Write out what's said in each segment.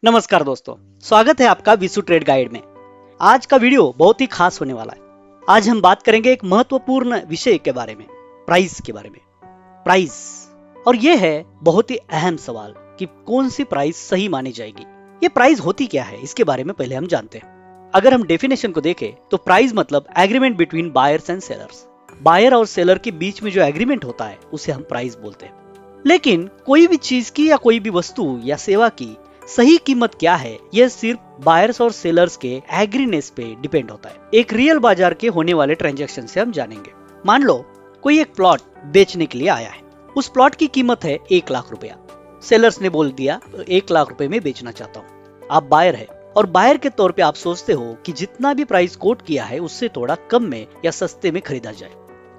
नमस्कार दोस्तों, स्वागत है आपका विशु ट्रेड गाइड में। आज का वीडियो बहुत ही खास होने वाला है। आज हम बात करेंगे एक महत्वपूर्ण विषय के बारे में, प्राइस के बारे में। प्राइस, और ये है बहुत ही अहम सवाल कि कौन सी प्राइस सही मानी जाएगी। ये प्राइस होती क्या है, इसके बारे में पहले हम जानते हैं। अगर हम डेफिनेशन को देखें तो प्राइस मतलब agreement between buyers and sellers. Buyer और सेलर के बीच में जो एग्रीमेंट होता है उसे हम प्राइस बोलते हैं। लेकिन कोई भी चीज की या कोई भी वस्तु या सेवा की सही कीमत क्या है, यह सिर्फ बायर्स और सेलर्स के एग्रीनेस पे डिपेंड होता है। एक रियल बाजार के होने वाले ट्रांजैक्शन से हम जानेंगे। मान लो कोई एक प्लॉट बेचने के लिए आया है। उस प्लॉट की कीमत है 1 लाख रुपया। सेलर्स ने बोल दिया 1 लाख रुपए में बेचना चाहता हूँ। आप बायर है और बायर के तौर पे आप सोचते हो कि जितना भी प्राइस कोट किया है उससे थोड़ा कम में या सस्ते में खरीदा जाए।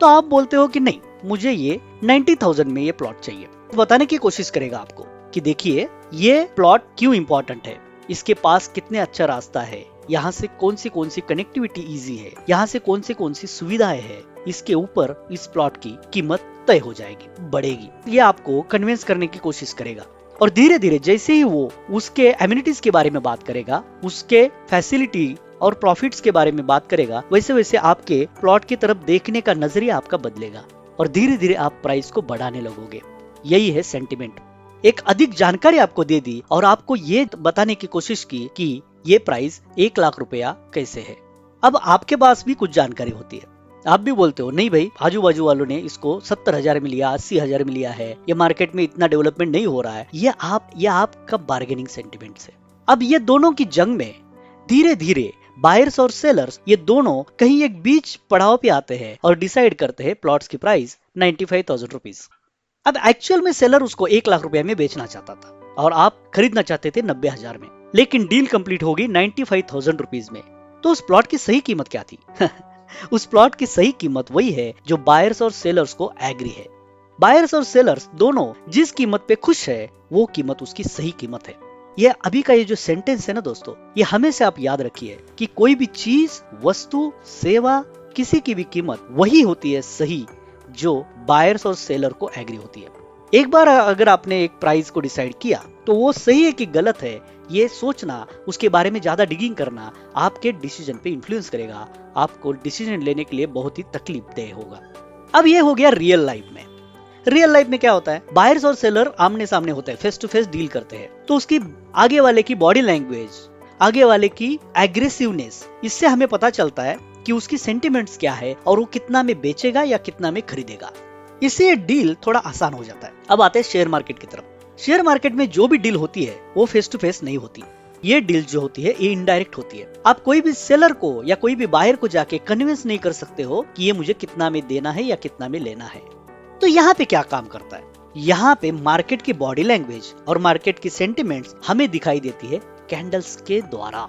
तो आप बोलते हो कि नहीं, मुझे ये 90,000 में ये प्लॉट चाहिए। तो बताने की कोशिश करेगा आपको कि देखिए ये प्लॉट क्यों इंपॉर्टेंट है, इसके पास कितने अच्छा रास्ता है, यहाँ से कौन सी कनेक्टिविटी इजी है, यहाँ से कौन सी सुविधाएं है, इसके ऊपर इस प्लॉट की कीमत तय हो जाएगी, बढ़ेगी। ये आपको कन्विंस करने की कोशिश करेगा। और धीरे धीरे जैसे ही वो उसके एमिनिटीज के बारे में बात करेगा, उसके फैसिलिटी और प्रॉफिट्स के बारे में बात करेगा, वैसे वैसे आपके प्लॉट की तरफ देखने का नजरिया आपका बदलेगा और धीरे धीरे आप प्राइस को बढ़ाने लगोगे। यही है सेंटिमेंट। एक अधिक जानकारी आपको दे दी और आपको ये बताने की कोशिश की कि ये प्राइस 1 लाख रुपया कैसे है। अब आपके पास भी कुछ जानकारी होती है। आप भी बोलते हो नहीं भाई, आजू बाजू वालों ने इसको 70,000 में लिया, 80,000 में लिया है, ये मार्केट में इतना डेवलपमेंट नहीं हो रहा है। ये आपका बार्गेनिंग सेंटिमेंट है। अब ये दोनों की जंग में धीरे धीरे बायर्स और सेलर्स ये दोनों कहीं एक बीच पड़ाव पे आते हैं और डिसाइड करते हैं प्लॉट्स की प्राइस 95,000 रुपीज। अब एक्चुअल में सेलर उसको 1 लाख रुपए में बेचना चाहता था और आप खरीदना चाहते थे 90,000 में, लेकिन डील कंप्लीट होगी 95,000 रुपीज में। तो उस प्लॉट की सही कीमत क्या थी? उस प्लॉट की सही कीमत वही है जो बायर्स और सेलर्स को एग्री है। बायर्स और सेलर्स दोनों जिस कीमत पे खुश है वो कीमत उसकी सही कीमत है। ये अभी का ये जो सेंटेंस है ना दोस्तों, ये हमेशा आप याद रखिए कि कोई भी चीज, वस्तु, सेवा, किसी की भी कीमत वही होती है सही जो बायर्स और सेलर को एग्री होती है। एक बार अगर आपने एक प्राइस को डिसाइड किया तो वो सही है कि गलत है, ये सोचना, उसके बारे में ज्यादा डिगिंग करना आपके डिसीजन पे इन्फ्लुएंस करेगा। आपको डिसीजन लेने के लिए बहुत ही तकलीफदेह होगा। अब ये हो गया रियल लाइफ में। रियल लाइफ में क्या होता है, बायर्स और सेलर आमने सामने होते हैं, फेस टू फेस डील करते हैं। तो उसकी आगे वाले की बॉडी लैंग्वेज, आगे वाले की एग्रेसिवनेस, इससे हमें पता चलता है कि उसकी सेंटिमेंट्स क्या है और वो कितना में बेचेगा या कितना में खरीदेगा। इससे ये डील थोड़ा आसान हो जाता है। अब आते हैं शेयर मार्केट की तरफ। शेयर मार्केट में जो भी डील होती है वो फेस टू फेस नहीं होती। ये डील जो होती है ये इनडायरेक्ट होती है। आप कोई भी सेलर को या कोई भी बायर को जाके कन्विंस नहीं कर सकते हो कि ये मुझे कितना में देना है या कितना में लेना है। तो यहाँ पे क्या काम करता है, यहाँ पे मार्केट की बॉडी लैंग्वेज और मार्केट की सेंटिमेंट्स हमें दिखाई देती है कैंडल्स के द्वारा।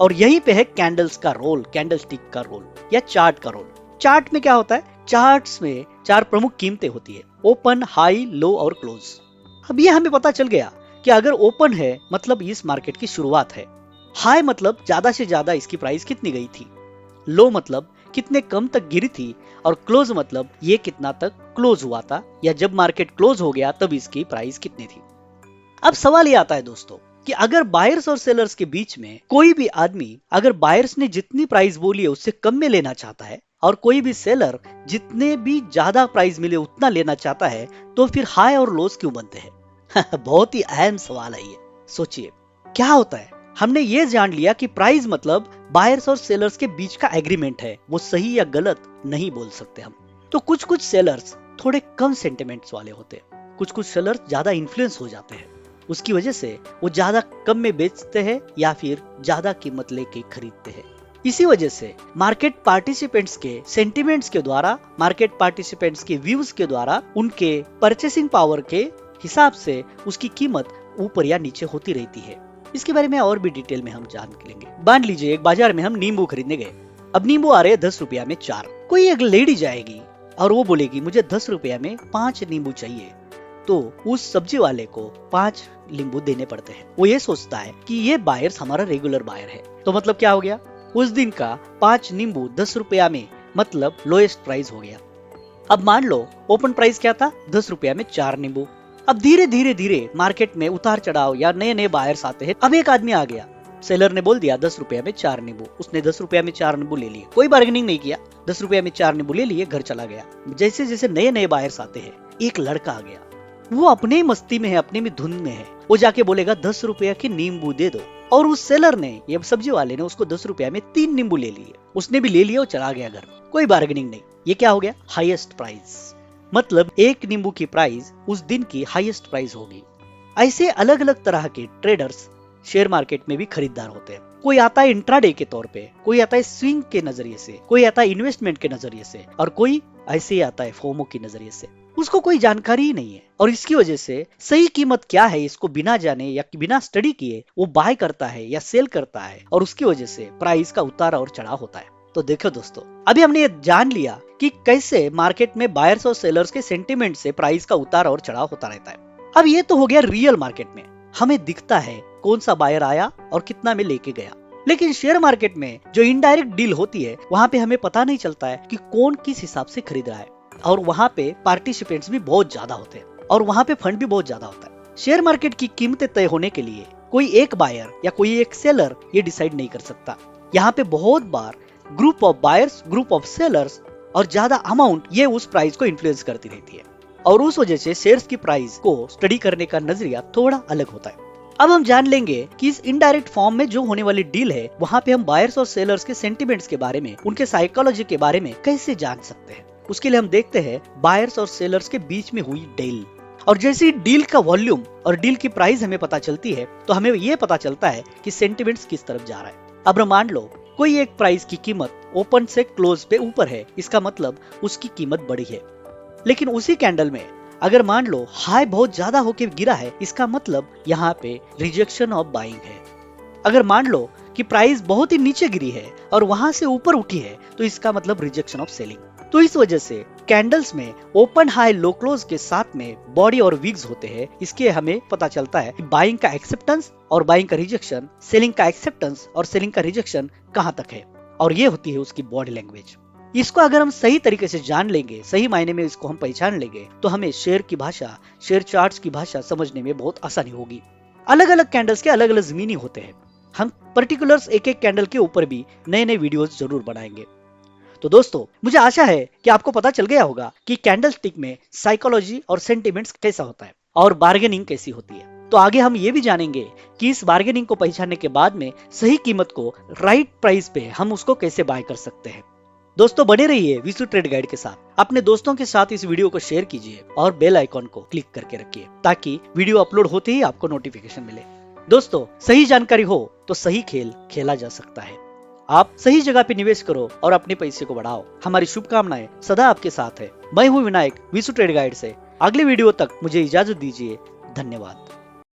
और यहीं पे है कैंडल्स का रोल, कैंडल स्टिक का रोल या चार्ट का रोल। चार्ट में क्या होता है, चार्ट्स में 4 प्रमुख कीमतें होती है, ओपन, हाई, लो और क्लोज। अब ये हमें पता चल गया कि अगर ओपन है मतलब इस मार्केट की शुरुआत है, हाई मतलब ज्यादा से ज्यादा इसकी प्राइस कितनी गई थी, लो मतलब कितने कम तक गिरी थी, और क्लोज मतलब ये कितना तक क्लोज हुआ था या जब मार्केट क्लोज हो गया तब इसकी प्राइस कितनी थी। अब सवाल ये आता है दोस्तों कि अगर बायर्स और सेलर्स के बीच में कोई भी आदमी, अगर बायर्स ने जितनी प्राइस बोली है उससे कम में लेना चाहता है और कोई भी सेलर जितने भी ज्यादा प्राइस मिले उतना लेना चाहता है, तो फिर हाई और लोस क्यों बनते हैं? बहुत ही अहम सवाल है ये। सोचिए क्या होता है। हमने ये जान लिया कि प्राइस मतलब बायर्स और सेलर्स के बीच का एग्रीमेंट है, वो सही या गलत नहीं बोल सकते हम। तो कुछ कुछ सेलर्स थोड़े कम सेंटिमेंट्स वाले होते हैं, कुछ कुछ सेलर्स ज्यादा इन्फ्लुएंस हो जाते हैं, उसकी वजह से वो ज्यादा कम में बेचते हैं या फिर ज्यादा कीमत लेके खरीदते हैं। इसी वजह से मार्केट पार्टिसिपेंट्स के सेंटिमेंट्स के द्वारा, मार्केट पार्टिसिपेंट्स के व्यूज के द्वारा, उनके परचेसिंग पावर के हिसाब से उसकी कीमत ऊपर या नीचे होती रहती है। इसके बारे में और भी डिटेल में हम जान लेंगे। मान लीजिए एक बाजार में हम नींबू खरीदने गए। अब नींबू आ रहे हैं 10 रुपया में 4। कोई एक लेडी जाएगी और वो बोलेगी मुझे 10 रुपया में 5 नींबू चाहिए, तो उस सब्जी वाले को 5 नींबू देने पड़ते हैं। वो ये सोचता है कि ये बायर्स हमारा रेगुलर बायर है, तो मतलब क्या हो गया, उस दिन का 5 नींबू 10 रुपया में मतलब लोएस्ट प्राइस हो गया। अब मान लो ओपन प्राइस क्या था, 10 रुपया में 4 नींबू। अब धीरे धीरे धीरे मार्केट में उतार चढ़ाव या नए नए बायर्स आते हैं। अब एक आदमी आ गया, सेलर ने बोल दिया 10 रुपए में 4 नींबू। उसने 10 रुपए में 4 नींबू ले लिए, कोई बार्गेनिंग नहीं किया, 10 रुपए में 4 नींबू ले लिए, घर चला गया। जैसे जैसे नए नए बायर्स आते हैं, एक लड़का आ गया, वो अपने ही मस्ती में है, अपने में धुन में है। वो जाके बोलेगा 10 रुपया के नींबू दे दो, और उस सेलर ने या सब्जी वाले ने उसको 10 रुपया में 3 नींबू ले लिए। उसने भी ले लिया और चला गया घर, कोई बार्गेनिंग नहीं। ये क्या हो गया? Highest price. मतलब एक नींबू की प्राइस उस दिन की हाईएस्ट प्राइस होगी। ऐसे अलग अलग तरह के ट्रेडर्स शेयर मार्केट में भी खरीदार होते हैं। कोई आता है इंट्राडे के तौर पे, कोई आता है स्विंग के नजरिए से, कोई आता है इन्वेस्टमेंट के नजरिए से, और कोई ऐसे ही आता है फोमो के नजरिए से। उसको कोई जानकारी ही नहीं है, और इसकी वजह से सही कीमत क्या है इसको बिना जाने या बिना स्टडी किए वो बाय करता है या सेल करता है, और उसकी वजह से प्राइस का उतार और चढ़ाव होता है। तो देखो दोस्तों, अभी हमने ये जान लिया कि कैसे मार्केट में बायर्स और सेलर्स के सेंटिमेंट से प्राइस का उतार और चढ़ाव होता रहता है। अब ये तो हो गया रियल मार्केट में, हमें दिखता है कौन सा बायर आया और कितना में लेके गया। लेकिन शेयर मार्केट में जो इनडायरेक्ट डील होती है, वहां पे हमें पता नहीं चलता है कि कौन किस हिसाब से खरीद रहा है, और वहां पे पार्टिसिपेंट्स भी बहुत ज्यादा होते हैं, और वहां पे फंड भी बहुत ज्यादा होता है। शेयर मार्केट की कीमतें तय होने के लिए कोई एक बायर या कोई एक सेलर ये डिसाइड नहीं कर सकता। यहाँ पे बहुत बार group of buyers, group of sellers और ज्यादा अमाउंट ये उस प्राइस को इन्फ्लुएंस करती रहती है, और उस वजह से शेयर्स की प्राइस को स्टडी करने का नजरिया थोड़ा अलग होता है। अब हम जान लेंगे कि इस इनडायरेक्ट फॉर्म में जो होने वाली डील है, वहाँ पे हम बायर्स और सेलर्स के सेंटिमेंट्स के बारे में, उनके साइकोलॉजी के बारे में कैसे जान सकते हैं। उसके लिए हम देखते हैं बायर्स और सेलर्स के बीच में हुई डील, और जैसे ही डील का वॉल्यूम और डील की प्राइस हमें पता चलती है, तो हमें ये पता चलता है कि सेंटिमेंट्स किस तरफ जा रहा है। अब मान लो कोई एक प्राइस की कीमत ओपन से क्लोज पे ऊपर है, इसका मतलब उसकी कीमत बढ़ी है। लेकिन उसी कैंडल में अगर मान लो हाई बहुत ज्यादा होके गिरा है, इसका मतलब यहाँ पे रिजेक्शन ऑफ बाइंग है। अगर मान लो कि प्राइस बहुत ही नीचे गिरी है और वहां से ऊपर उठी है, तो इसका मतलब रिजेक्शन ऑफ सेलिंग। तो इस वजह से कैंडल्स में ओपन हाई लो क्लोज के साथ में बॉडी और विग्स होते हैं। इसके हमें पता चलता है कि बाइंग का एक्सेप्टेंस और बाइंग का रिजेक्शन, सेलिंग का एक्सेप्टेंस और सेलिंग का रिजेक्शन कहां तक है, और ये होती है उसकी बॉडी लैंग्वेज। इसको अगर हम सही तरीके से जान लेंगे, सही मायने में इसको हम पहचान लेंगे, तो हमें शेयर की भाषा, शेयर चार्ट्स की भाषा समझने में बहुत आसानी होगी। अलग अलग कैंडल्स के अलग अलग मीनिंग होते हैं। हम पर्टिकुलर्स एक एक कैंडल के ऊपर भी नए नए वीडियोस जरूर बनाएंगे। तो दोस्तों, मुझे आशा है कि आपको पता चल गया होगा कि कैंडल स्टिक में साइकोलॉजी और सेंटिमेंट्स कैसा होता है और बार्गेनिंग कैसी होती है। तो आगे हम ये भी जानेंगे कि इस बार्गेनिंग को पहचानने के बाद में सही कीमत को राइट प्राइस पे हम उसको कैसे बाय कर सकते हैं। दोस्तों, बने रहिए विसु ट्रेड गाइड के साथ। अपने दोस्तों के साथ इस वीडियो को शेयर कीजिए और बेल आइकॉन को क्लिक करके रखिए, ताकि वीडियो अपलोड होते ही आपको नोटिफिकेशन मिले। दोस्तों, सही जानकारी हो तो सही खेल खेला जा सकता है। आप सही जगह पे निवेश करो और अपने पैसे को बढ़ाओ। हमारी शुभकामनाएं सदा आपके साथ है। मैं हूँ विनायक, विसु ट्रेड गाइड से। अगले वीडियो तक मुझे इजाजत दीजिए। धन्यवाद।